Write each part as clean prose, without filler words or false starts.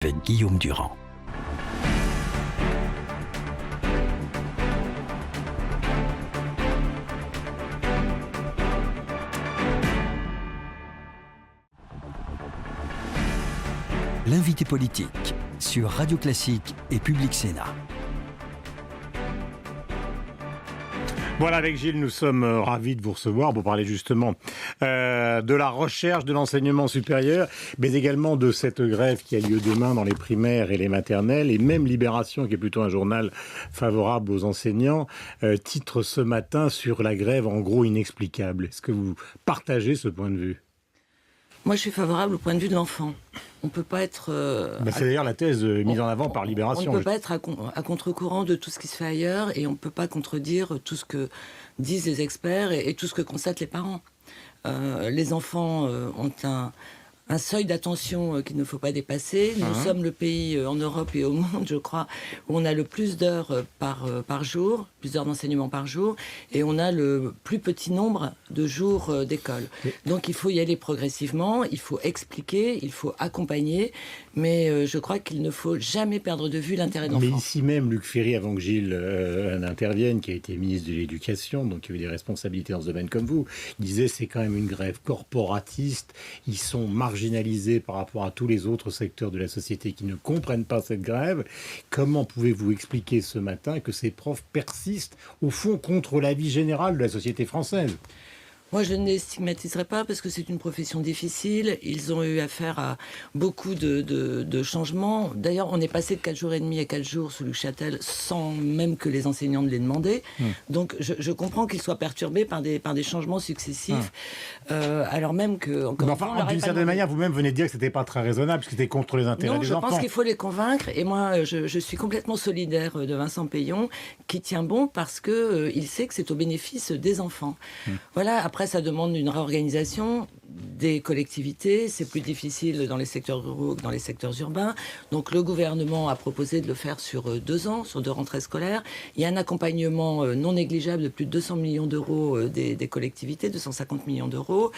avec Guillaume Durand. L'invité politique sur Radio Classique et Public Sénat. Voilà, avec Gilles, nous sommes ravis de vous recevoir pour parler justement de la recherche, de l'enseignement supérieur, mais également de cette grève qui a lieu demain dans les primaires et les maternelles, et même Libération, qui est plutôt un journal favorable aux enseignants, titre ce matin sur la grève en gros inexplicable. Est-ce que vous partagez ce point de vue ? Moi, je suis favorable au point de vue de l'enfant. On ne peut pas être... c'est d'ailleurs la thèse mise en avant par Libération. On ne peut pas être à contre-courant de tout ce qui se fait ailleurs et on ne peut pas contredire tout ce que disent les experts et tout ce que constatent les parents. Les enfants ont un seuil d'attention qu'il ne faut pas dépasser. Nous sommes le pays en Europe et au monde, je crois, où on a le plus d'heures par jour, plus d'heures d'enseignement par jour, et on a le plus petit nombre de jours d'école. Donc il faut y aller progressivement, il faut expliquer, il faut accompagner, mais je crois qu'il ne faut jamais perdre de vue l'intérêt de l'enfant. Mais ici même, Luc Ferry, avant que Gilles n'intervienne, qui a été ministre de l'Éducation, donc qui a eu des responsabilités dans ce domaine comme vous, disait c'est quand même une grève corporatiste, ils sont marginalisés par rapport à tous les autres secteurs de la société qui ne comprennent pas cette grève. Comment pouvez-vous expliquer ce matin que ces profs persistent, au fond, contre l'avis général de la société française ? Moi, je ne les stigmatiserai pas parce que c'est une profession difficile. Ils ont eu affaire à beaucoup de changements. D'ailleurs, on est passé de 4 jours et demi à 4 jours sous Luc Châtel sans même que les enseignants ne l'aient demandé. Donc, je comprends qu'ils soient perturbés par des changements successifs. Alors même que... d'une certaine manière, vous-même venez de dire que c'était pas très raisonnable, que c'était contre les intérêts des enfants. Non, je pense qu'il faut les convaincre. Et moi, je suis complètement solidaire de Vincent Peillon, qui tient bon parce que il sait que c'est au bénéfice des enfants. Voilà, après, ça demande une réorganisation des collectivités. C'est plus difficile dans les secteurs ruraux que dans les secteurs urbains. Donc, le gouvernement a proposé de le faire sur 2 ans, sur 2 rentrées scolaires. Il y a un accompagnement non négligeable de plus de 200 millions d'euros des collectivités, 250 millions d'euros.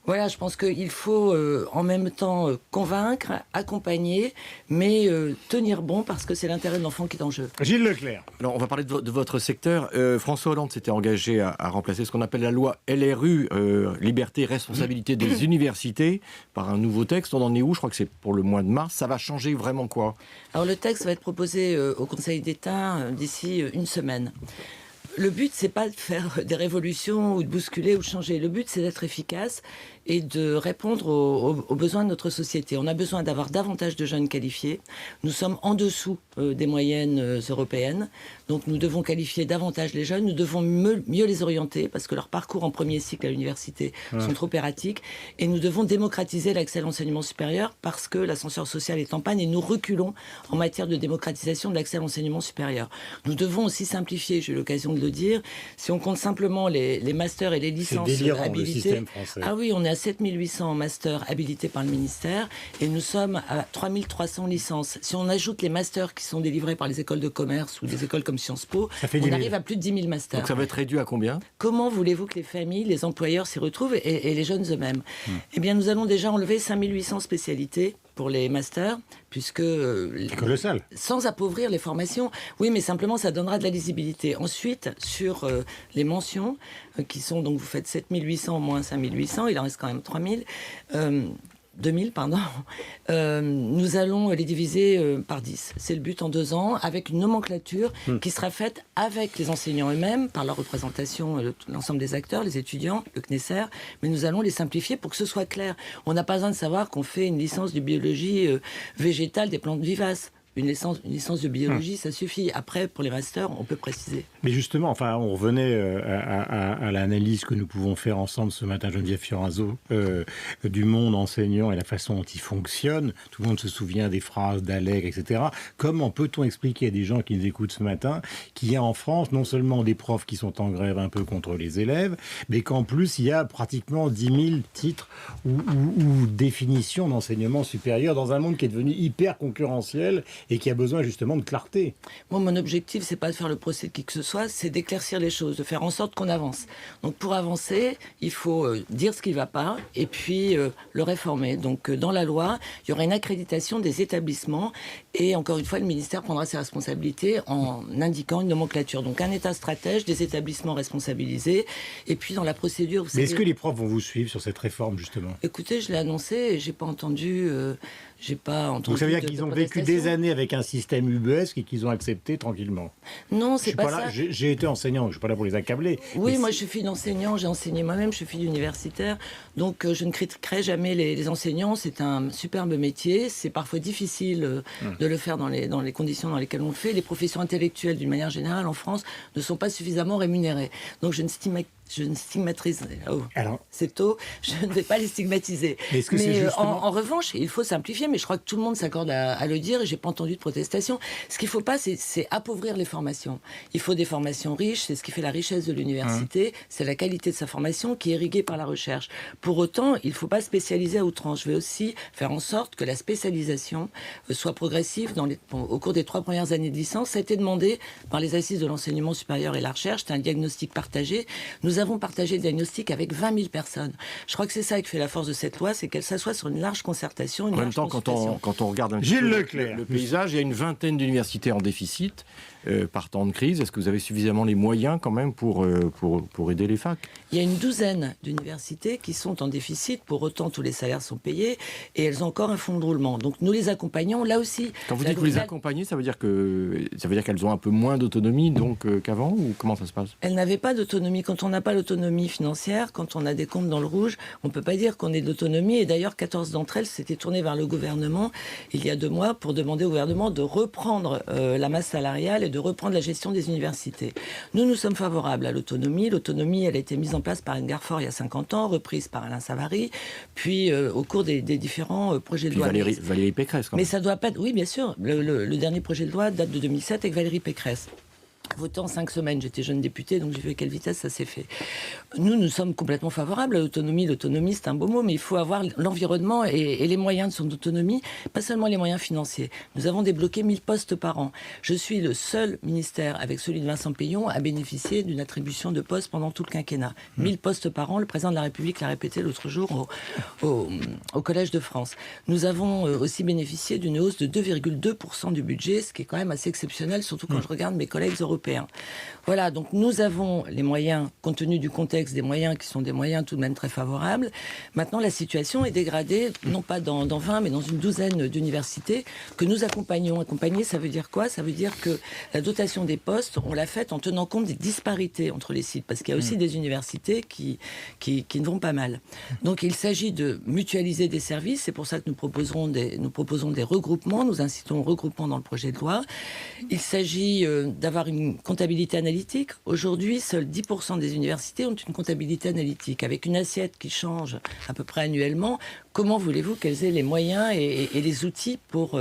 Voilà, je pense qu'il faut en même temps convaincre, accompagner, mais tenir bon parce que c'est l'intérêt de l'enfant qui est en jeu. Gilles Leclerc. Alors, on va parler de votre secteur. François Hollande s'était engagé à remplacer ce qu'on appelle la loi LRU, Liberté et Responsabilité des Universités, par un nouveau texte. On en est où ? Je crois que c'est pour le mois de mars. Ça va changer vraiment quoi ? Alors, le texte va être proposé au Conseil d'État d'ici une semaine. Le but, c'est pas de faire des révolutions ou de bousculer ou de changer. Le but, c'est d'être efficace et de répondre aux besoins de notre société. On a besoin d'avoir davantage de jeunes qualifiés. Nous sommes en dessous des moyennes européennes. Donc nous devons qualifier davantage les jeunes. Nous devons mieux les orienter parce que leurs parcours en premier cycle à l'université sont trop erratiques. Et nous devons démocratiser l'accès à l'enseignement supérieur parce que l'ascenseur social est en panne et nous reculons en matière de démocratisation de l'accès à l'enseignement supérieur. Nous devons aussi simplifier, j'ai eu l'occasion de le dire. Si on compte simplement les masters et les licences habilitées... Ah oui, on est à 7800 masters habilités par le ministère et nous sommes à 3300 licences. Si on ajoute les masters qui sont délivrés par les écoles de commerce ou des écoles comme Sciences Po, on arrive à plus de 10 000 masters. Donc ça va être réduit à combien ? Comment voulez-vous que les familles, les employeurs s'y retrouvent et les jeunes eux-mêmes ? Eh bien, nous allons déjà enlever 5800 spécialités pour les masters, puisque... c'est colossal. Sans appauvrir les formations. Oui, mais simplement, ça donnera de la lisibilité. Ensuite, sur les mentions, qui sont, donc vous faites 7800 moins 5800, il en reste quand même 2000, pardon. Nous allons les diviser par 10. C'est le but en 2 ans, avec une nomenclature qui sera faite avec les enseignants eux-mêmes, par leur représentation, l'ensemble des acteurs, les étudiants, le CNESER, mais nous allons les simplifier pour que ce soit clair. On n'a pas besoin de savoir qu'on fait une licence de biologie végétale des plantes vivaces. Une licence de biologie, ça suffit. Après, pour les masters, on peut préciser. Mais justement, on revenait à l'analyse que nous pouvons faire ensemble ce matin, Geneviève Fioraso, du monde enseignant et la façon dont il fonctionne. Tout le monde se souvient des phrases d'Allègre, etc. Comment peut-on expliquer à des gens qui nous écoutent ce matin qu'il y a en France non seulement des profs qui sont en grève un peu contre les élèves, mais qu'en plus, il y a pratiquement 10 000 titres ou définitions d'enseignement supérieur dans un monde qui est devenu hyper concurrentiel et qui a besoin justement de clarté. Moi, mon objectif, c'est pas de faire le procès de qui que ce soit, c'est d'éclaircir les choses, de faire en sorte qu'on avance. Donc, pour avancer, il faut dire ce qui ne va pas et puis le réformer. Donc, dans la loi, il y aura une accréditation des établissements et encore une fois, le ministère prendra ses responsabilités en indiquant une nomenclature. Donc, un état stratège, des établissements responsabilisés et puis dans la procédure... Mais est-ce que les profs vont vous suivre sur cette réforme, justement? Écoutez, je l'ai annoncé et j'ai pas entendu... Donc ça veut dire qu'ils ont vécu des années avec un système ubuesque et qu'ils ont accepté tranquillement. Non, c'est pas ça. J'ai été enseignant, je ne suis pas là pour les accabler. Oui, moi je suis fille d'enseignant, j'ai enseigné moi-même, je suis fille d'universitaire. Donc je ne critiquerai jamais les enseignants, c'est un superbe métier. C'est parfois difficile de le faire dans les conditions dans lesquelles on le fait. Les professions intellectuelles, d'une manière générale, en France, ne sont pas suffisamment rémunérées. Donc je ne stigmatise. Oh, c'est tôt, je ne vais pas les stigmatiser. Mais en revanche, il faut simplifier, mais je crois que tout le monde s'accorde à le dire et j'ai pas entendu de protestation. Ce qu'il ne faut pas, c'est appauvrir les formations. Il faut des formations riches, c'est ce qui fait la richesse de l'université, c'est la qualité de sa formation qui est irriguée par la recherche. Pour autant, il ne faut pas spécialiser à outrance. Je vais aussi faire en sorte que la spécialisation soit progressive au cours des 3 premières années de licence. Ça a été demandé par les assises de l'enseignement supérieur et la recherche, c'est un diagnostic partagé. Nous avons partagé le diagnostic avec 20 000 personnes. Je crois que c'est ça qui fait la force de cette loi, c'est qu'elle s'assoit sur une large concertation, en même temps, quand on regarde un peu le paysage, il y a une vingtaine d'universités en déficit par temps de crise. Est-ce que vous avez suffisamment les moyens quand même pour aider les facs? Il y a une douzaine d'universités qui sont en déficit, pour autant tous les salaires sont payés et elles ont encore un fonds de roulement. Donc nous les accompagnons là aussi. Quand vous dites que vous les accompagnez, ça veut dire qu'elles ont un peu moins d'autonomie qu'avant, ou comment ça se passe? Elles n'avaient pas d'autonomie. Quand on n'a pas l'autonomie financière, quand on a des comptes dans le rouge, on ne peut pas dire qu'on ait de l'autonomie. Et d'ailleurs, 14 d'entre elles s'étaient tournées vers le gouvernement il y a 2 mois pour demander au gouvernement de reprendre la masse salariale et de reprendre la gestion des universités. Nous sommes favorables à l'autonomie. L'autonomie, elle a été mise en place par Edgar Faure il y a 50 ans, reprise par Alain Savary, puis au cours des différents projets de loi. Valérie Pécresse, quand même. Mais ça doit pas être... Oui, bien sûr. Le dernier projet de loi date de 2007 avec Valérie Pécresse. Voté en 5 semaines, j'étais jeune députée, donc j'ai vu à quelle vitesse ça s'est fait. Nous sommes complètement favorables à l'autonomie. L'autonomie, c'est un beau mot, mais il faut avoir l'environnement et les moyens de son autonomie, pas seulement les moyens financiers. Nous avons débloqué 1000 postes par an. Je suis le seul ministère, avec celui de Vincent Peillon, à bénéficier d'une attribution de postes pendant tout le quinquennat. 1000 postes par an, le président de la République l'a répété l'autre jour au Collège de France. Nous avons aussi bénéficié d'une hausse de 2,2% du budget, ce qui est quand même assez exceptionnel, surtout quand je regarde mes collègues européens. Voilà, donc nous avons les moyens, compte tenu du contexte, des moyens qui sont des moyens tout de même très favorables. Maintenant, la situation est dégradée, non pas dans 20, mais dans une douzaine d'universités que nous accompagnons. Accompagner, ça veut dire quoi? Ça veut dire que la dotation des postes, on l'a faite en tenant compte des disparités entre les sites, parce qu'il y a aussi des universités qui ne vont pas mal. Donc il s'agit de mutualiser des services, c'est pour ça que nous proposons des regroupements, nous incitons au regroupement dans le projet de loi. Il s'agit d'avoir une comptabilité analytique. Aujourd'hui, seuls 10% des universités ont une comptabilité analytique. Avec une assiette qui change à peu près annuellement, comment voulez-vous qu'elles aient les moyens et les outils pour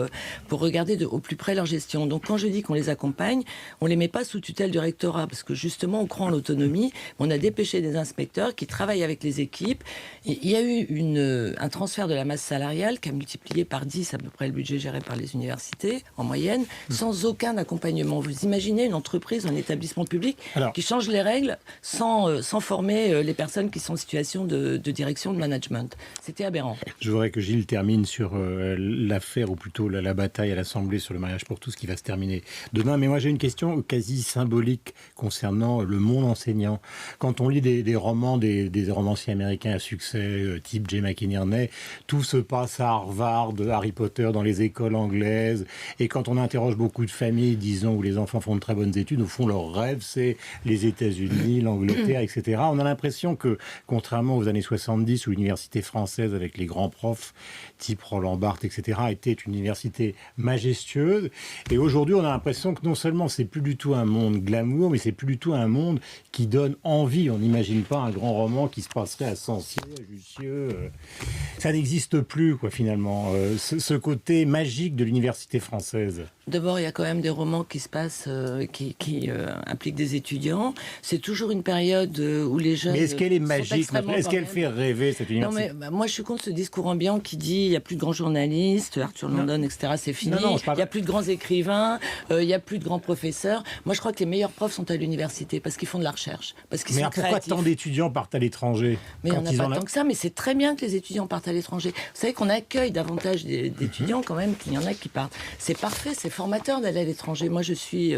regarder au plus près leur gestion? Donc quand je dis qu'on les accompagne, on ne les met pas sous tutelle du rectorat, parce que justement, on croit en l'autonomie. On a dépêché des inspecteurs qui travaillent avec les équipes. Il y a eu un transfert de la masse salariale qui a multiplié par 10 à peu près le budget géré par les universités, en moyenne, sans aucun accompagnement. Vous imaginez une entreprise, un établissement public qui change les règles sans former les personnes qui sont en situation de direction, de management. C'était aberrant. Je voudrais que Gilles termine sur l'affaire, ou plutôt la bataille à l'Assemblée sur le mariage pour tous, qui va se terminer demain. Mais moi, j'ai une question quasi symbolique concernant le monde enseignant. Quand on lit des romans, des romanciers américains à succès, type J. McInerney, tout se passe à Harvard, Harry Potter dans les écoles anglaises. Et quand on interroge beaucoup de familles, disons, où les enfants font de très bonnes études, au fond, leur rêve, c'est les États-Unis, l'Angleterre, etc. On a l'impression que, contrairement aux années 70, où l'université française, avec les grands profs, type Roland Barthes, etc., était une université majestueuse. Et aujourd'hui, on a l'impression que non seulement c'est plus du tout un monde glamour, mais c'est plus du tout un monde qui donne envie. On n'imagine pas un grand roman qui se passerait à Censier, à Jussieu. Ça n'existe plus, quoi, finalement. Ce côté magique de l'université française. D'abord, il y a quand même des romans qui se passent, qui impliquent des étudiants. C'est toujours une période où les jeunes. Mais est-ce qu'elle est magique? Est-ce qu'elle fait rêver, cette université? Non, mais moi, je suis contre ce discours ambiant qui dit il n'y a plus de grands journalistes, Arthur London, etc. C'est fini. Il n'y a plus de grands écrivains, il n'y a plus de grands professeurs. Moi, je crois que les meilleurs profs sont à l'université parce qu'ils font de la recherche, parce qu'ils sont créatifs. Pourquoi tant d'étudiants partent à l'étranger? Mais on n'a pas tant que ça, mais c'est très bien que les étudiants partent à l'étranger. Vous savez qu'on accueille davantage d'étudiants quand même qu'il y en a qui partent. C'est parfait, c'est formateur d'aller à l'étranger. Moi, je suis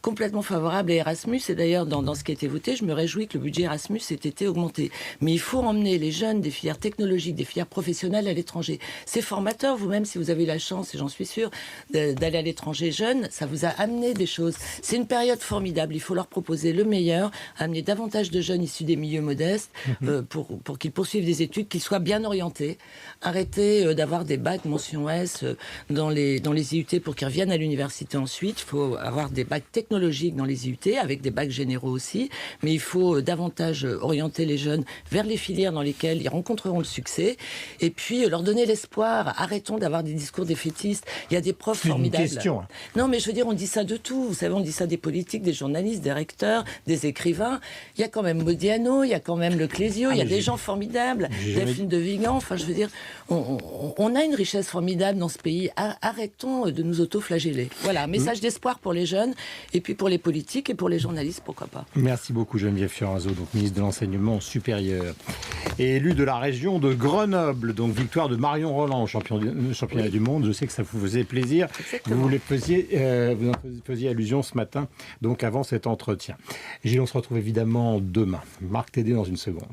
complètement favorable à Erasmus, et d'ailleurs, dans ce qui a été voté, je me réjouis que le budget Erasmus ait été augmenté. Mais il faut emmener les jeunes des filières technologiques, des filières professionnelles à l'étranger. C'est formateur, vous-même, si vous avez eu la chance, et j'en suis sûre, d'aller à l'étranger jeune, ça vous a amené des choses. C'est une période formidable, il faut leur proposer le meilleur, amener davantage de jeunes issus des milieux modestes pour qu'ils poursuivent des études, qu'ils soient bien orientés. Arrêter d'avoir des bacs mention S dans les IUT pour qu'ils reviennent à l'université ensuite. Il faut avoir des bacs technologiques dans les IUT, avec des bacs généraux aussi, mais il faut davantage orienter les jeunes vers les filières dans lesquelles ils rencontreront le succès, et puis leur donner l'espoir. Arrêtons d'avoir des discours défaitistes. Il y a des profs formidables. C'est une question. Non, mais je veux dire, on dit ça de tout. Vous savez, on dit ça des politiques, des journalistes, des recteurs, des écrivains. Il y a quand même Modiano, il y a quand même Le Clésio, il y a des gens formidables, Delphine de Vigan. Enfin, je veux dire, on a une richesse formidable dans ce pays. Arrêtons de nous auto-flageller. Voilà, message d'espoir pour les jeunes, et puis pour les politiques et pour les journalistes, pourquoi pas. Merci beaucoup Geneviève Fioraso, donc ministre de l'Enseignement supérieur. Et élu de la région de Grenoble, donc victoire de Marion Roland au championnat du monde. Je sais que ça vous faisait plaisir. Exactement. Vous en faisiez allusion ce matin, donc avant cet entretien. Gilles, on se retrouve évidemment demain. Marc Tédé dans une seconde.